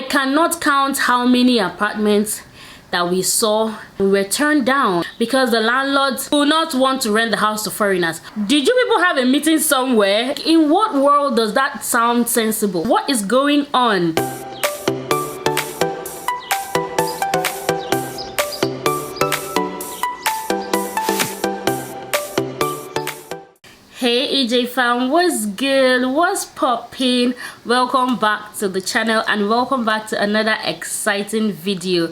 I cannot count how many apartments that we saw were turned down because the landlords do not want to rent the house to foreigners. Did you people have a meeting somewhere? In what world does that sound sensible? What is going on? Hey Ejay fam, what's good? What's popping? Welcome back to the channel and welcome back to another exciting video,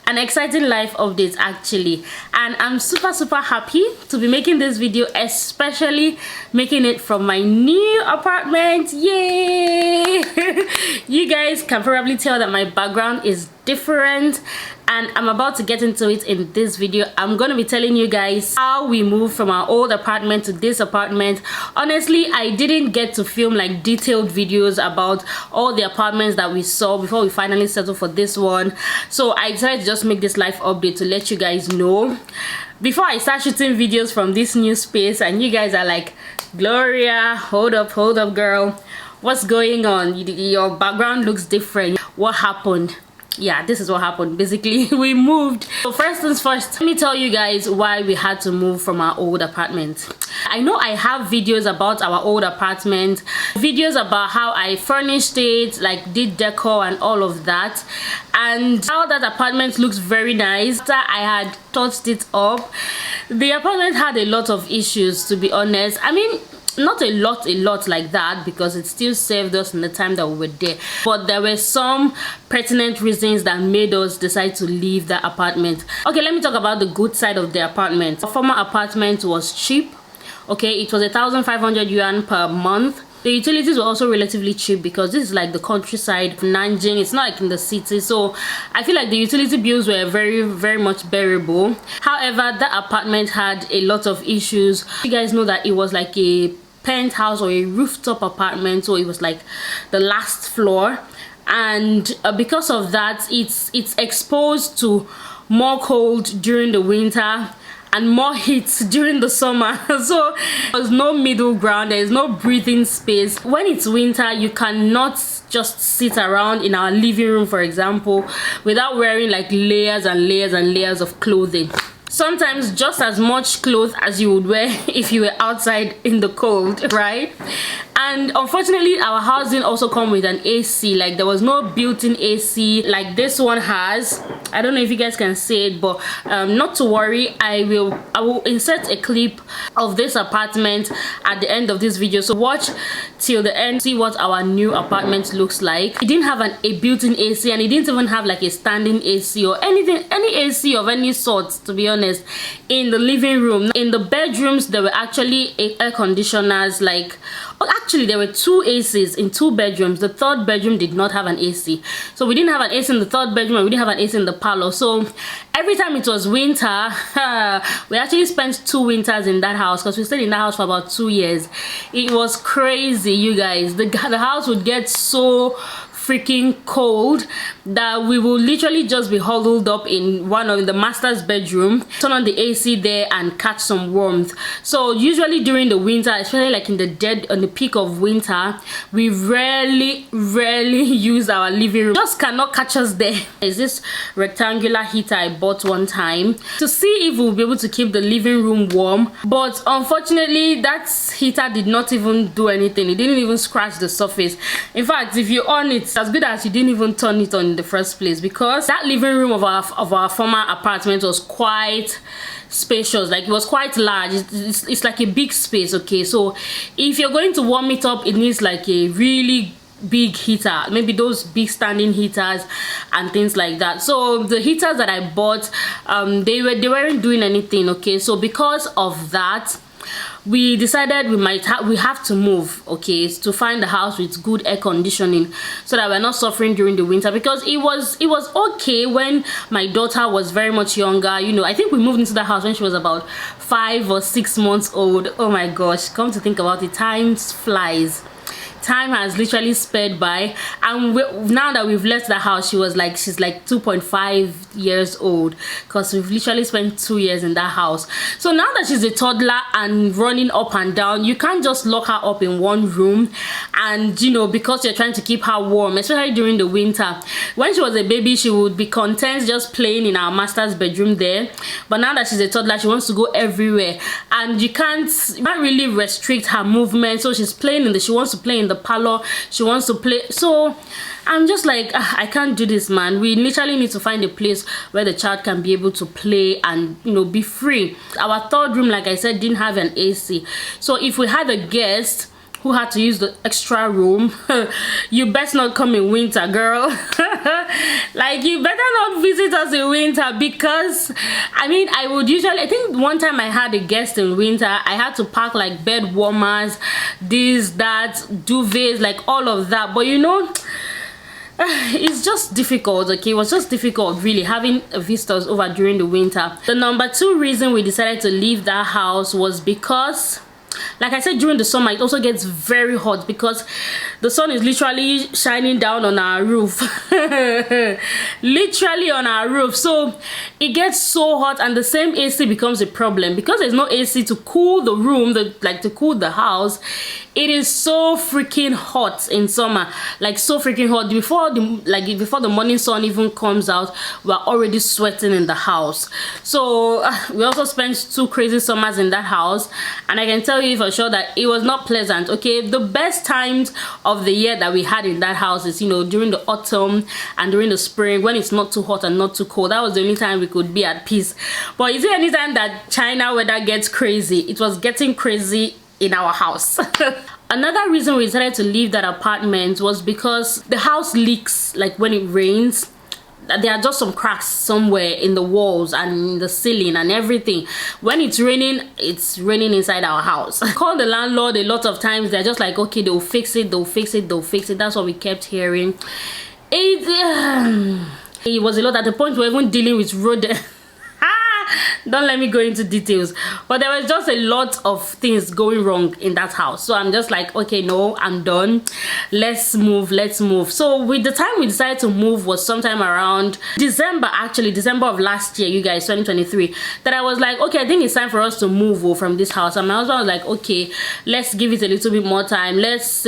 an exciting life update actually. And I'm super happy to be making this video, especially making it from my new apartment. Yay! You guys can probably tell that my background is different, and I'm about to get into it in this video. I'm gonna be telling you guys how we moved from our old apartment to this apartment. Honestly, I didn't get to film like detailed videos about all the apartments that we saw before we finally settled for this one, so I decided to just make this life update to let you guys know before I start shooting videos from this new space. And you guys are like, Gloria, hold up girl, what's going on? Your background looks different. What happened? Yeah, this is what happened. Basically, we moved. So first things first, let me tell you guys why we had to move from our old apartment. I know I have videos about our old apartment, videos about how I furnished it, like did decor and all of that, and how that apartment looks very nice. After I had touched it up, the apartment had a lot of issues, to be honest. I mean, not a lot like that, because it still saved us in the time that we were there, but there were some pertinent reasons that made us decide to leave the apartment. Okay, let me talk about the good side of the apartment. Our former apartment was cheap. Okay, it was 1,500 yuan per month. The utilities were also relatively cheap because this is like the countryside of Nanjing. It's not like in the city, so I feel like the utility bills were very much bearable. However, the apartment had a lot of issues. You guys know that it was like a penthouse or a rooftop apartment, so it was like the last floor, and because of that, it's exposed to more cold during the winter and more heat during the summer. So there's no middle ground, there's no breathing space. When it's winter, you cannot just sit around in our living room, for example, without wearing like layers and layers of clothing. Sometimes just as much clothes as you would wear if you were outside in the cold, right? And unfortunately, our house didn't also come with an AC. Like, there was no built-in AC like this one has. I don't know if you guys can see it, but not to worry, I will insert a clip of this apartment at the end of this video, so watch till the end, see what our new apartment looks like. It didn't have a built-in AC, and it didn't even have like a standing AC or anything, any AC of any sort, to be honest, in the living room. In the bedrooms, there were actually air conditioners. Like, actually there were two ACs in two bedrooms. The third bedroom did not have an AC, so we didn't have an AC in the third bedroom, and we didn't have an AC in the parlor. So every time it was winter, we actually spent 2 winters in that house, because we stayed in that house for about 2 years. It was crazy, you guys. The house would get so freaking cold that we will literally just be huddled up in the master's bedroom, turn on the AC there and catch some warmth. So usually during the winter, especially like on the peak of winter, we rarely use our living room. Just cannot catch us there. Is this rectangular heater I bought one time to see if we'll be able to keep the living room warm, but unfortunately that heater did not even do anything. It didn't even scratch the surface. In fact, if you on it, as good as you didn't even turn it on in the first place, because that living room of our former apartment was quite spacious. Like, it was quite large. It's like a big space. Okay, so if you're going to warm it up, it needs like a really big heater, maybe those big standing heaters and things like that. So the heaters that I bought, they weren't doing anything. Okay, so because of that, we decided we have to move, okay, to find a house with good air conditioning, so that we're not suffering during the winter. Because it was okay when my daughter was very much younger. You know, I think we moved into the house when she was about 5 or 6 months old. Oh my gosh, come to think about it, time flies. time has literally sped by, and now that we've left the house, she's like 2.5 years old, because we've literally spent 2 years in that house. So now that she's a toddler and running up and down, you can't just lock her up in one room, and you know, because you're trying to keep her warm, especially during the winter. When she was a baby, she would be content just playing in our master's bedroom there, but now that she's a toddler, she wants to go everywhere, and you can't really restrict her movement. So she's playing she wants to play in the parlor, she wants to play. So I'm just like, I can't do this, man. We literally need to find a place where the child can be able to play and, you know, be free. Our third room, like I said, didn't have an AC. So if we had a guest who had to use the extra room, you best not come in winter, girl. Like, you better not visit us in winter, because I mean, I think one time I had a guest in winter, I had to pack like bed warmers, this, that, duvets, like all of that. But you know, it's just difficult. Okay, it was just difficult really having visitors over during the winter. The number 2 reason we decided to leave that house was because, like I said, during the summer it also gets very hot, because the sun is literally shining down on our roof. Literally on our roof. So it gets so hot, and the same AC becomes a problem, because there's no AC to cool the room, to cool the house. It is so freaking hot in summer, like so freaking hot. Before the morning sun even comes out, we're already sweating in the house. So we also spent 2 crazy summers in that house, and I can tell you for sure that it was not pleasant. Okay, the best times of the year that we had in that house is, you know, during the autumn and during the spring, when it's not too hot and not too cold. That was the only time we could be at peace. But is it any time that China weather gets crazy? It was getting crazy in our house. Another reason we decided to leave that apartment was because the house leaks, like when it rains. There are just some cracks somewhere in the walls and in the ceiling and everything. When it's raining inside our house. I called the landlord a lot of times. They're just like, okay, they'll fix it, they'll fix it, they'll fix it. That's what we kept hearing. It was a lot, at the point we're even dealing with rodents. Don't let me go into details, but there was just a lot of things going wrong in that house. So I'm just like, okay, no, I'm done, let's move. So with the time we decided to move was sometime around December, actually December of last year, you guys, 2023, that I was like, okay, I think it's time for us to move from this house. And my husband was like, okay, let's give it a little bit more time. Let's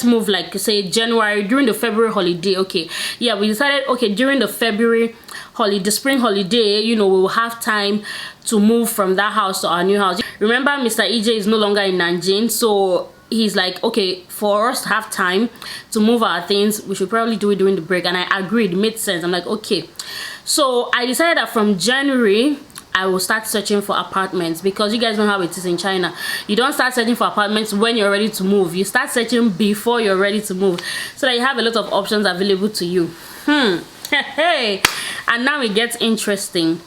move, like, say January, during the February holiday. Okay, yeah, we decided, okay, during the February holiday, the spring holiday, you know, we will have time to move from that house to our new house. Remember, Mr. Ejay is no longer in Nanjing, so he's like, okay, for us to have time to move our things, we should probably do it during the break. And I agreed, it made sense. I'm like, okay. So I decided that from January I will start searching for apartments, because you guys know how it is in China. You don't start searching for apartments when you're ready to move. You start searching before you're ready to move, so that you have a lot of options available to you. Hey, and now it gets interesting.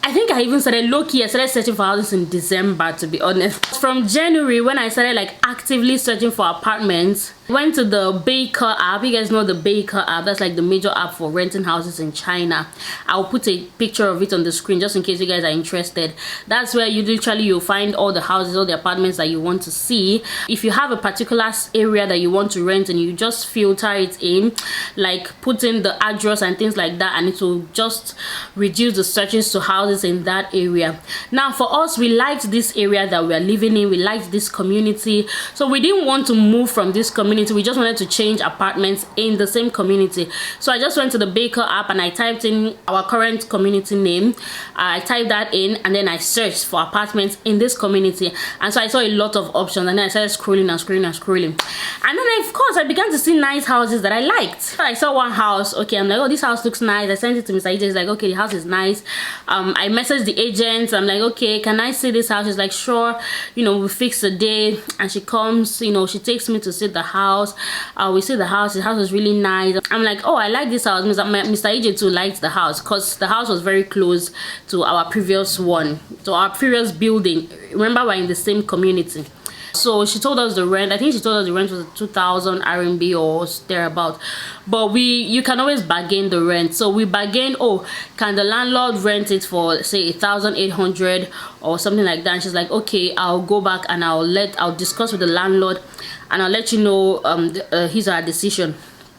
I think I even started low-key, I started searching for houses in December, to be honest. From January, when I started like actively searching for apartments, went to the Baker app. You guys know the Baker app. That's like the major app for renting houses in China. I'll put a picture of it on the screen just in case you guys are interested. That's where you'll find all the houses, all the apartments that you want to see. If you have a particular area that you want to rent, and you just filter it in, like put in the address and things like that, and it will just reduce the searches to houses in that area. Now for us, we liked this area that we are living in. We liked this community, so we didn't want to move from this community. We just wanted to change apartments in the same community. So I just went to the Baker app and I typed in our current community name. I typed that in, and then I searched for apartments in this community, and so I saw a lot of options, and then I started scrolling, and then of course I began to see nice houses that I liked. So I saw one house. Okay, I'm like, oh, this house looks nice. I sent it to Mr. Ejay. He's like, okay, the house is nice. I messaged the agent. I'm like, okay, can I see this house? She's like, sure. You know, we fix a day, and she comes, you know, she takes me to see the house. We see the house. The house was really nice. I'm like, oh, I like this house. Mr. Ejay too liked the house, because the house was very close to our previous one, to our previous building. Remember, we're in the same community. So she told us the rent. I think she told us the rent was 2,000 RMB or thereabout. But you can always bargain the rent. So we bargained, oh, can the landlord rent it for say 1,800 or something like that? And she's like, okay, I'll go back and I'll discuss with the landlord and I'll let you know his or her decision.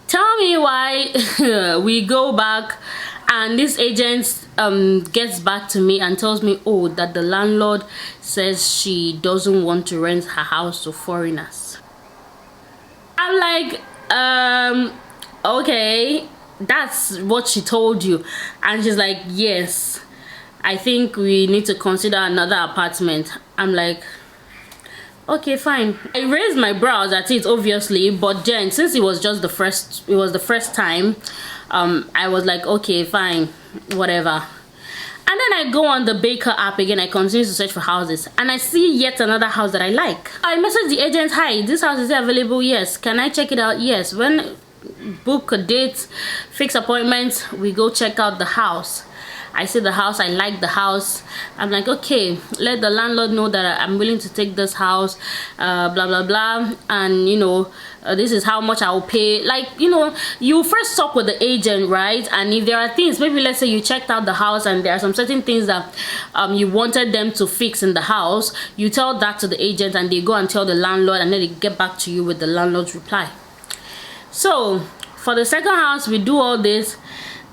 Tell me why we go back and this agent gets back to me and tells me, oh, that the landlord says she doesn't want to rent her house to foreigners. I'm like, okay, that's what she told you. And she's like, yes, I think we need to consider another apartment. I'm like, okay, fine. I raised my brows at it, obviously, but then since it was the first time, I was like, okay, fine, whatever. And then I go on the Baker app again. I continue to search for houses and I see yet another house that I like. I message the agent, hi, this house is available? Yes. Can I check it out? Yes. When book a date, fix appointment, we go check out the house. I see the house, I like the house. I'm like, okay, let the landlord know that I'm willing to take this house, blah blah blah, and you know, this is how much I'll pay. Like, you know, you first talk with the agent, right? And if there are things, maybe let's say you checked out the house and there are some certain things that you wanted them to fix in the house, you tell that to the agent and they go and tell the landlord and then they get back to you with the landlord's reply. So for the second house, we do all this.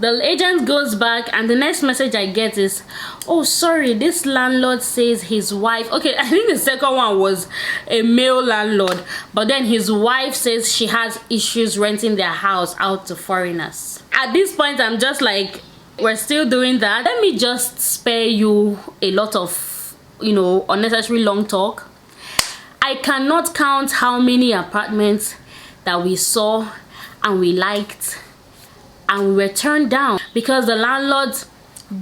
The agent goes back and the next message I get is, oh, sorry, this landlord says his wife, okay, I think the second one was a male landlord, but then his wife says she has issues renting their house out to foreigners. At this point, I'm just like, we're still doing that. Let me just spare you a lot of, you know, unnecessary long talk. I cannot count how many apartments that we saw and we liked and we were turned down because the landlords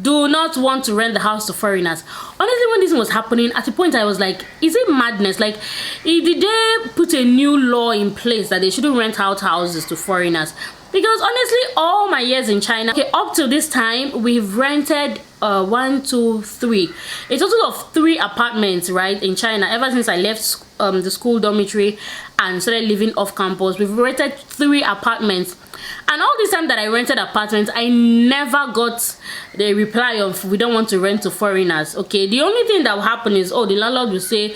do not want to rent the house to foreigners. Honestly, when this was happening, at a point I was like, is it madness? Like, did they put a new law in place that they shouldn't rent out houses to foreigners? Because honestly, all my years in China, okay, up to this time, we've rented 1, 2, 3, a total of 3 apartments, right, in China. Ever since I left the school dormitory and started living off campus, we've rented 3 apartments. And all this time that I rented apartments, I never got the reply of, we don't want to rent to foreigners. Okay, the only thing that will happen is, oh, the landlord will say,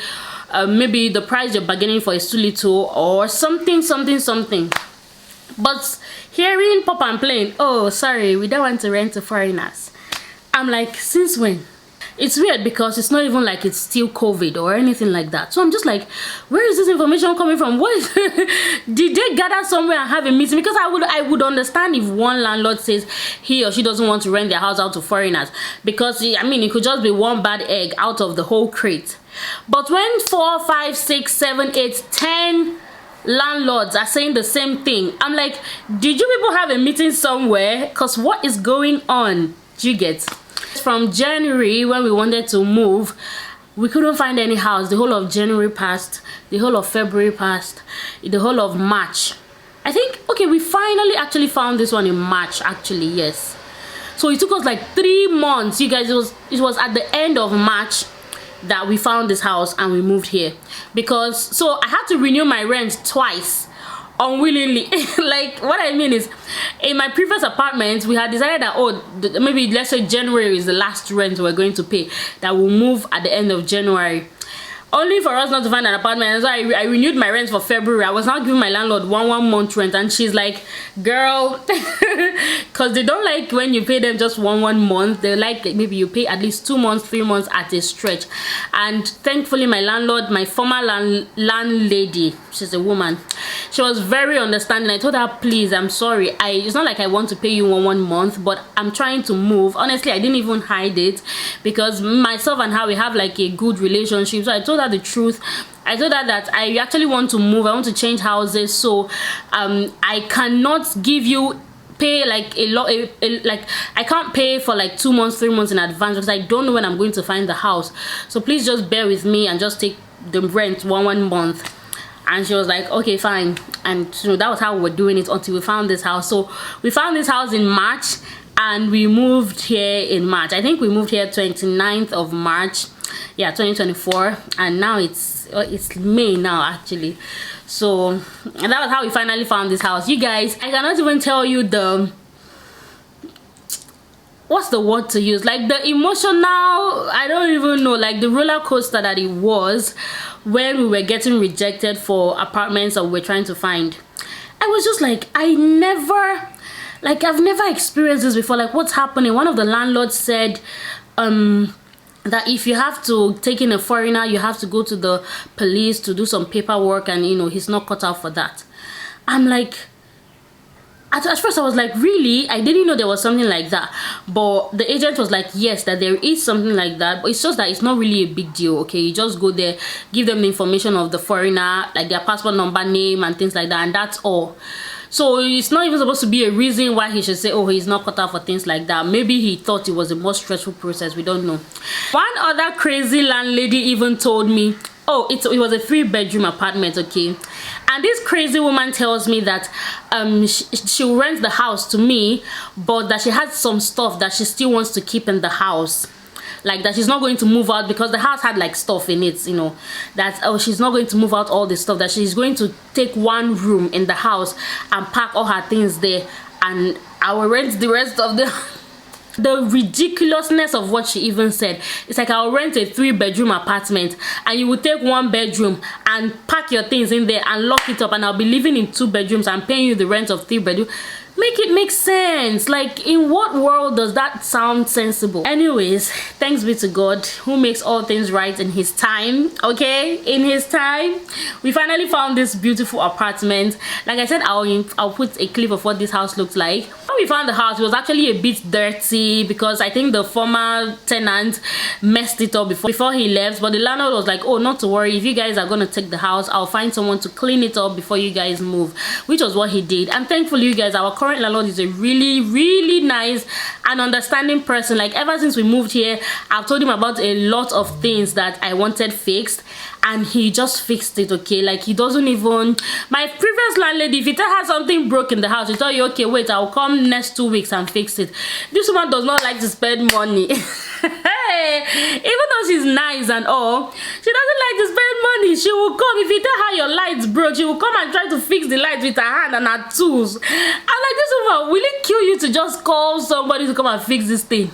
maybe the price you're bargaining for is too little or something. But hearing pop and plain, oh, sorry, we don't want to rent to foreigners. I'm like, since when? It's weird because it's not even like it's still COVID or anything like that. So I'm just like, where is this information coming from? What did they gather somewhere and have a meeting? Because I would understand if one landlord says he or she doesn't want to rent their house out to foreigners, because I mean, it could just be one bad egg out of the whole crate. But when 4, 5, 6, 7, 8, 10 landlords are saying the same thing, I'm like, did you people have a meeting somewhere? Because what is going on? Do you get? From January, when we wanted to move, we couldn't find any house. The whole of January passed, the whole of February passed, the whole of March. I think, okay, we finally actually found this one in March, actually, yes. So it took us like 3 months, you guys. It was at the end of March that we found this house and we moved here. Because, so I had to renew my rent twice, unwillingly. Like, what I mean is, in my previous apartment, we had decided that, oh, maybe let's say January is the last rent we're going to pay, that we'll move at the end of January, only for us not to find an apartment. So I renewed my rent for February. I was now giving my landlord one month rent, and she's like, girl, because they don't like when you pay them just one month. They like maybe you pay at least 2 months, 3 months at a stretch. And thankfully, my landlord, my former landlady, she's a woman, she was very understanding. I told her, please, I'm sorry, it's not like I want to pay you one month, but I'm trying to move. Honestly, I didn't even hide it, because myself and her, we have like a good relationship. So I told her the truth. I told her that I actually want to move, I want to change houses, so I cannot give you pay like a lot, like I can't pay for like 2 months, 3 months in advance, because I don't know when I'm going to find the house. So please just bear with me and just take the rent one month. And she was like, okay, fine. And so that was how we were doing it until we found this house. So we found this house in March and we moved here in March. I think we moved here 29th of March. yeah, 2024, and now it's May now actually. So and that was how we finally found this house. You guys, I cannot even tell you the, what's the word to use, like the emotional, I don't even know, like the roller coaster that it was when we were getting rejected for apartments that we were trying to find. I was just like, I've never experienced this before. Like, what's happening? One of the landlords said that if you have to take in a foreigner, you have to go to the police to do some paperwork, and you know, he's not cut out for that. I'm like, at first I was like, really? I didn't know there was something like that. But the agent was like, yes, that there is something like that, but it's just that it's not really a big deal. Okay, you just go there, give them the information of the foreigner, like their passport number, name, and things like that, and that's all. So it's not even supposed to be a reason why he should say, oh, he's not cut out for things like that. Maybe he thought it was a more stressful process. We don't know. One other crazy landlady even told me, oh, it was a 3-bedroom apartment, okay? And this crazy woman tells me that she'll rent the house to me, but that she has some stuff that she still wants to keep in the house. Like that she's not going to move out because the house had like stuff in it, you know, that oh, she's not going to move out all the stuff, that she's going to take one room in the house and pack all her things there, and I will rent the rest of the the ridiculousness of what she even said. It's like, I'll rent a 3-bedroom apartment and you will take 1 bedroom and pack your things in there and lock it up, and I'll be living in 2 bedrooms and paying you the rent of 3 bedrooms. Make it make sense. Like, in what world does that sound sensible? Anyways, thanks be to God who makes all things right in his time. Okay, in his time we finally found this beautiful apartment. Like I said, I'll put a clip of what this house looks like. When we found the house, it was actually a bit dirty because I think the former tenant messed it up before he left, but the landlord was like, oh, not to worry, if you guys are gonna take the house, I'll find someone to clean it up before you guys move, which was what he did. And thankfully, you guys, our current landlord is a really nice and understanding person. Like, ever since we moved here, I've told him about a lot of things that I wanted fixed, and he just fixed it. Okay, like, he doesn't even, my previous landlady, if you tell her something broke in the house, she tell you, okay, wait, I'll come next 2 weeks and fix it. This woman does not like to spend money. Hey, even though she's nice and all, she doesn't like to spend money. She will come, if you tell her your lights broke, she will come and try to fix the lights with her hand and her tools. I'm like, this woman, will it kill you to just call somebody to come and fix this thing?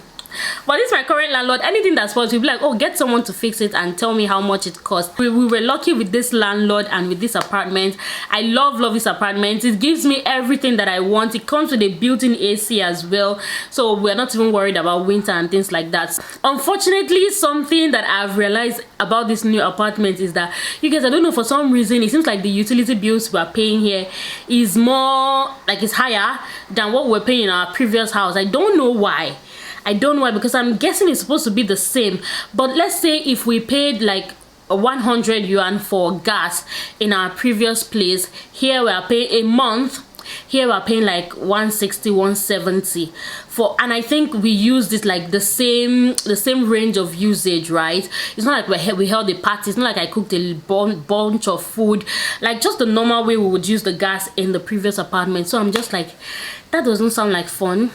But this is my current landlord. Anything that's supposed to be like, oh, get someone to fix it and tell me how much it costs. We were lucky with this landlord and with this apartment. I love this apartment. It gives me everything that I want. It comes with a built-in AC as well, so we're not even worried about winter and things like that. Unfortunately, something that I've realized about this new apartment is that, you guys, I don't know, for some reason it seems like the utility bills we're paying here is more, like, it's higher than what we're paying in our previous house. I don't know why. I don't know why, because I'm guessing it's supposed to be the same. But let's say if we paid like 100 yuan for gas in our previous place, here we are paying a month. Here we are paying like 160, 170 for, and I think we used it like the same range of usage, right? It's not like we held a party. It's not like I cooked a bunch of food, like just the normal way we would use the gas in the previous apartment. So I'm just like, that doesn't sound like fun.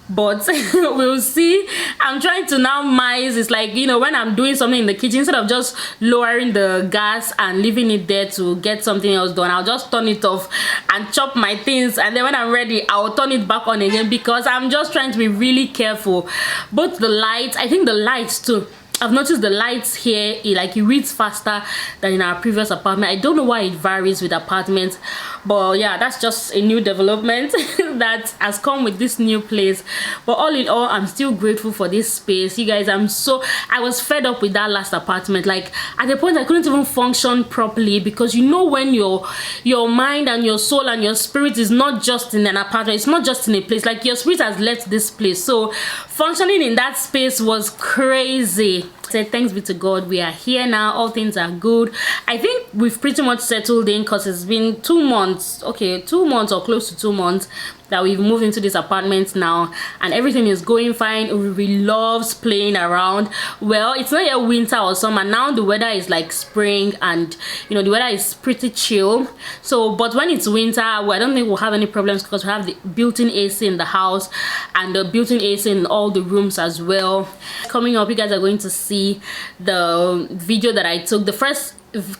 But we'll see. I'm trying to now mice. It's like, you know, when I'm doing something in the kitchen, instead of just lowering the gas and leaving it there to get something else done, I'll just turn it off and chop my things, and then when I'm ready, I'll turn it back on again, because I'm just trying to be really careful. Both the lights, I think the lights too, I've noticed the lights here, it reads faster than in our previous apartment. I don't know why it varies with apartments, but yeah, that's just a new development that has come with this new place. But all in all, I'm still grateful for this space. You guys, I was fed up with that last apartment. Like, at the point I couldn't even function properly, because you know, when your mind and your soul and your spirit is not just in an apartment, it's not just in a place, like your spirit has left this place, so functioning in that space was crazy. Said thanks be to God, we are here now, all things are good. I think we've pretty much settled in, because it's been 2 months, okay, 2 months or close to 2 months that we've moved into this apartment now, and everything is going fine. We loves playing around. Well, it's not yet winter or summer now. The weather is like spring, and you know, the weather is pretty chill. So but when it's winter, well, I don't think we'll have any problems because we have the built-in AC in the house and the built-in AC in all the rooms as well. Coming up, you guys are going to see the video that I took. The first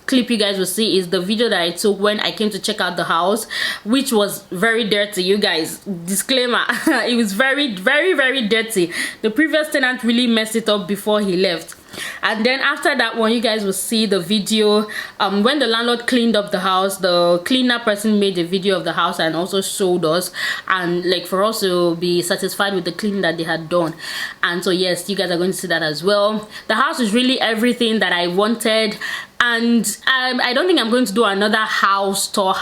clip you guys will see is the video that I took when I came to check out the house, which was very dirty, you guys. Disclaimer, it was very dirty. The previous tenant really messed it up before he left. And then after that one, you guys will see the video when the landlord cleaned up the house. The cleaner person made a video of the house and also showed us, and like for us to be satisfied with the cleaning that they had done. And so yes, you guys are going to see that as well. The house is really everything that I wanted. And I don't think I'm going to do another house tour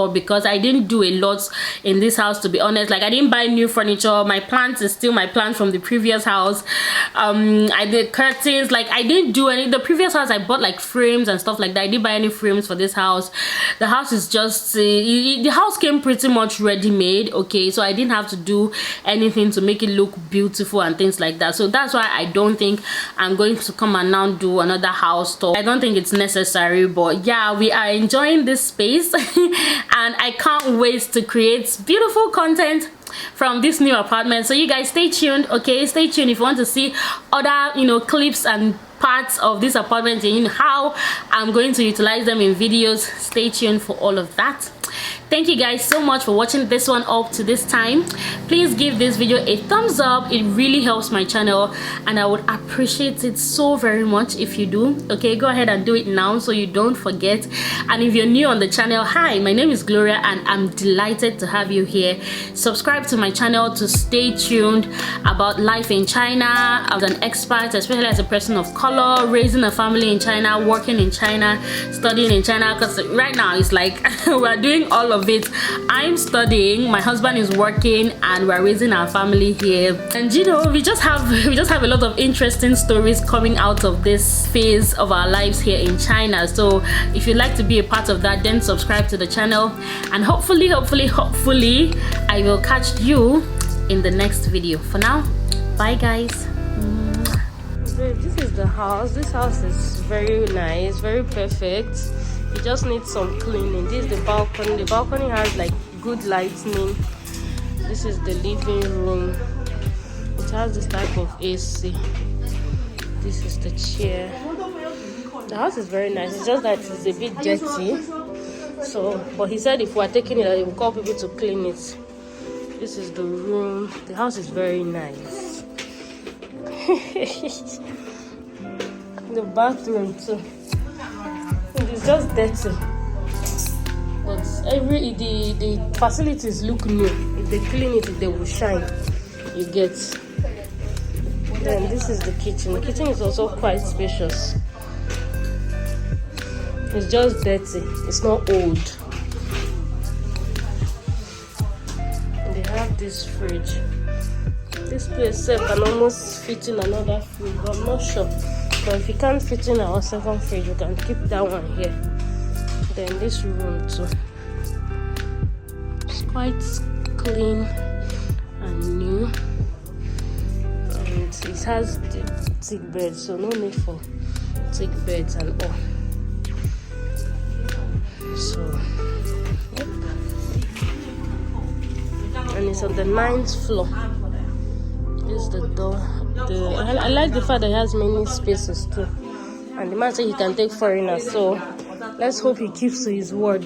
because I didn't do a lot in this house, to be honest. Like, I didn't buy new furniture. My plants is still my plant from the previous house. I did curtains. Like, I didn't do any. The previous house I bought like frames and stuff like that. I didn't buy any frames for this house. The house is just the house came pretty much ready-made. Okay, so I didn't have to do anything to make it look beautiful and things like that. So that's why I don't think I'm going to come and now do another house tour. I don't think it's necessary, but yeah, we are enjoying this space and I can't wait to create beautiful content from this new apartment. So you guys stay tuned. Okay, stay tuned if you want to see other, you know, clips and parts of this apartment and how I'm going to utilize them in videos. Stay tuned for all of that. Thank you guys so much for watching this one up to this time. Please give this video a thumbs up. It really helps my channel and I would appreciate it so very much if you do. Okay, go ahead and do it now so you don't forget. And if you're new on the channel, hi, my name is Gloria and I'm delighted to have you here. Subscribe to my channel to stay tuned about life in China as an expert, especially as a person of color, raising a family in China, working in China, studying in China, because right now it's like we're doing all of it. I'm studying, my husband is working, and we're raising our family here. And you know, we just have a lot of interesting stories coming out of this phase of our lives here in China. So if you'd like to be a part of that, then subscribe to the channel, and hopefully I will catch you in the next video. For now, bye guys. This is the house. This house is very nice, very perfect. You just need some cleaning. This is the balcony. The balcony has like good lighting. This is the living room. It has this type of AC. This is the chair. The house is very nice. It's just that it's a bit dirty. So, but he said if we're taking it, he will call people to clean it. This is the room. The house is very nice. The bathroom too. It's just dirty, but the facilities look new. If they clean it, they will shine. You get. Then this is the kitchen. The kitchen is also quite spacious. It's just dirty. It's not old. They have this fridge. This place can almost fit in another fridge, but I'm not sure. But if you can't fit in our second fridge, we can keep that one here. Then this room too. It's quite clean and new. And it has the thick bed, so no need for thick beds and all. So, yep. And it's on the 9th floor. This is the door. I like the fact that it has many spaces too, and the man said he can take foreigners, so let's hope he keeps to his word.